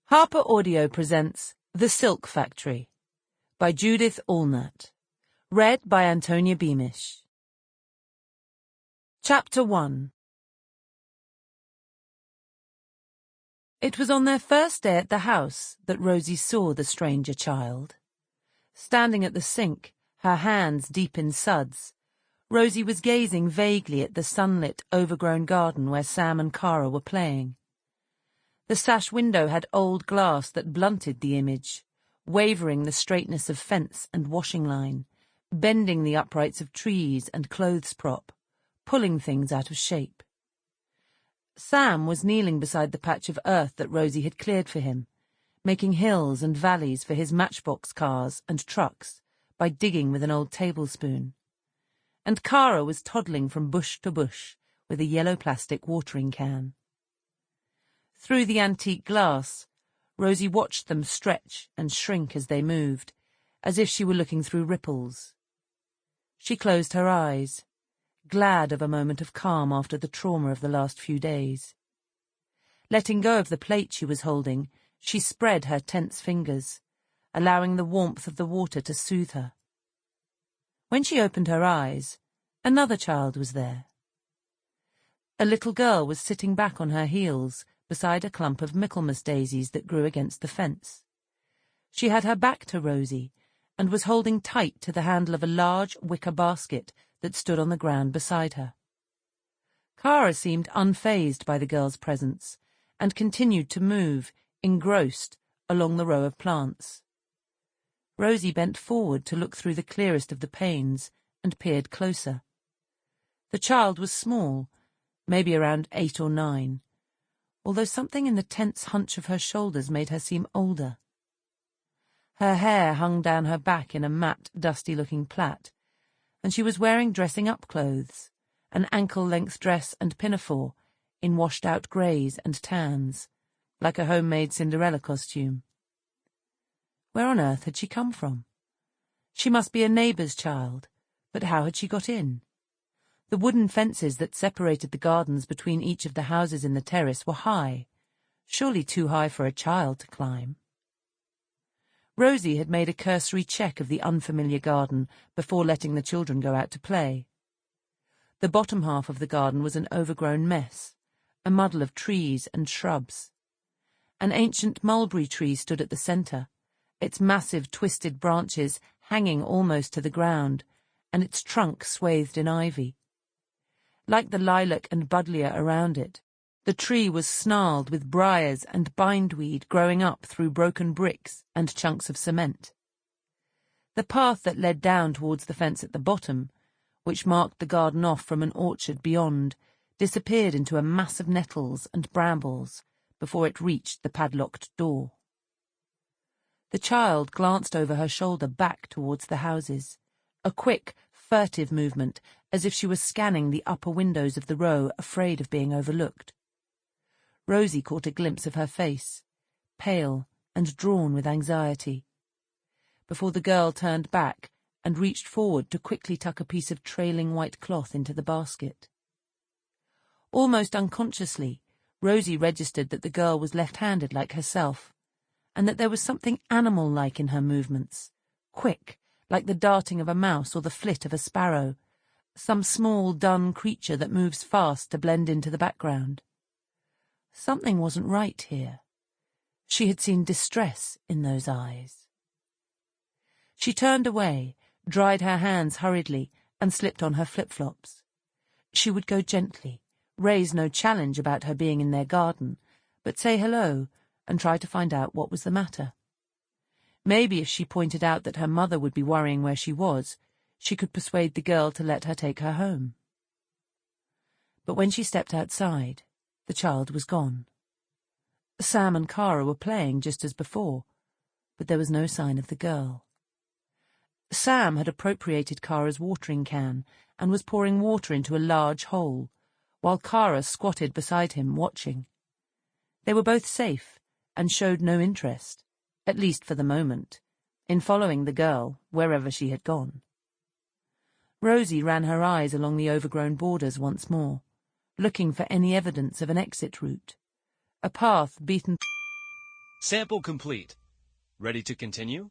Harper Audio presents The Silk Factory by Judith Allnatt, read by Antonia Beamish. Chapter 1. It was on their first day at the house that Rosie saw the stranger child. Standing at the sink, her hands deep in suds, Rosie was gazing vaguely at the sunlit, overgrown garden where Sam and Cara were playing. The sash window had old glass that blunted the image, wavering the straightness of fence and washing line, bending the uprights of trees and clothes prop, pulling things out of shape. Sam was kneeling beside the patch of earth that Rosie had cleared for him, making hills and valleys for his matchbox cars and trucks by digging with an old tablespoon. And Cara was toddling from bush to bush with a yellow plastic watering can. Through the antique glass, Rosie watched them stretch and shrink as they moved, as if she were looking through ripples. She closed her eyes, glad of a moment of calm after the trauma of the last few days. Letting go of the plate she was holding, she spread her tense fingers, allowing the warmth of the water to soothe her. When she opened her eyes, another child was there. A little girl was sitting back on her heels, beside a clump of Michaelmas daisies that grew against the fence. She had her back to Rosie, and was holding tight to the handle of a large wicker basket that stood on the ground beside her. Cara seemed unfazed by the girl's presence, and continued to move, engrossed, along the row of plants. Rosie bent forward to look through the clearest of the panes, and peered closer. The child was small, maybe around 8 or 9, although something in the tense hunch of her shoulders made her seem older. Her hair hung down her back in a matte, dusty-looking plait, and she was wearing dressing-up clothes, an ankle-length dress and pinafore in washed-out greys and tans, like a homemade Cinderella costume. Where on earth had she come from? She must be a neighbour's child, but how had she got in? The wooden fences that separated the gardens between each of the houses in the terrace were high, surely too high for a child to climb. Rosie had made a cursory check of the unfamiliar garden before letting the children go out to play. The bottom half of the garden was an overgrown mess, a muddle of trees and shrubs. An ancient mulberry tree stood at the centre, its massive twisted branches hanging almost to the ground, and its trunk swathed in ivy. Like the lilac and buddleia around it, the tree was snarled with briars and bindweed growing up through broken bricks and chunks of cement. The path that led down towards the fence at the bottom, which marked the garden off from an orchard beyond, disappeared into a mass of nettles and brambles before it reached the padlocked door. The child glanced over her shoulder back towards the houses, a quick, furtive movement, as if she was scanning the upper windows of the row, afraid of being overlooked. Rosie caught a glimpse of her face, pale and drawn with anxiety, before the girl turned back and reached forward to quickly tuck a piece of trailing white cloth into the basket. Almost unconsciously, Rosie registered that the girl was left-handed like herself, and that there was something animal-like in her movements, quick, like the darting of a mouse or the flit of a sparrow, some small, dun creature that moves fast to blend into the background. Something wasn't right here. She had seen distress in those eyes. She turned away, dried her hands hurriedly, and slipped on her flip-flops. She would go gently, raise no challenge about her being in their garden, but say hello and try to find out what was the matter. Maybe if she pointed out that her mother would be worrying where she was, she could persuade the girl to let her take her home. But when she stepped outside, the child was gone. Sam and Cara were playing just as before, but there was no sign of the girl. Sam had appropriated Cara's watering can and was pouring water into a large hole, while Cara squatted beside him, watching. They were both safe and showed no interest, at least for the moment, in following the girl wherever she had gone. Rosie ran her eyes along the overgrown borders once more, looking for any evidence of an exit route, a path beaten. Sample complete. Ready to continue?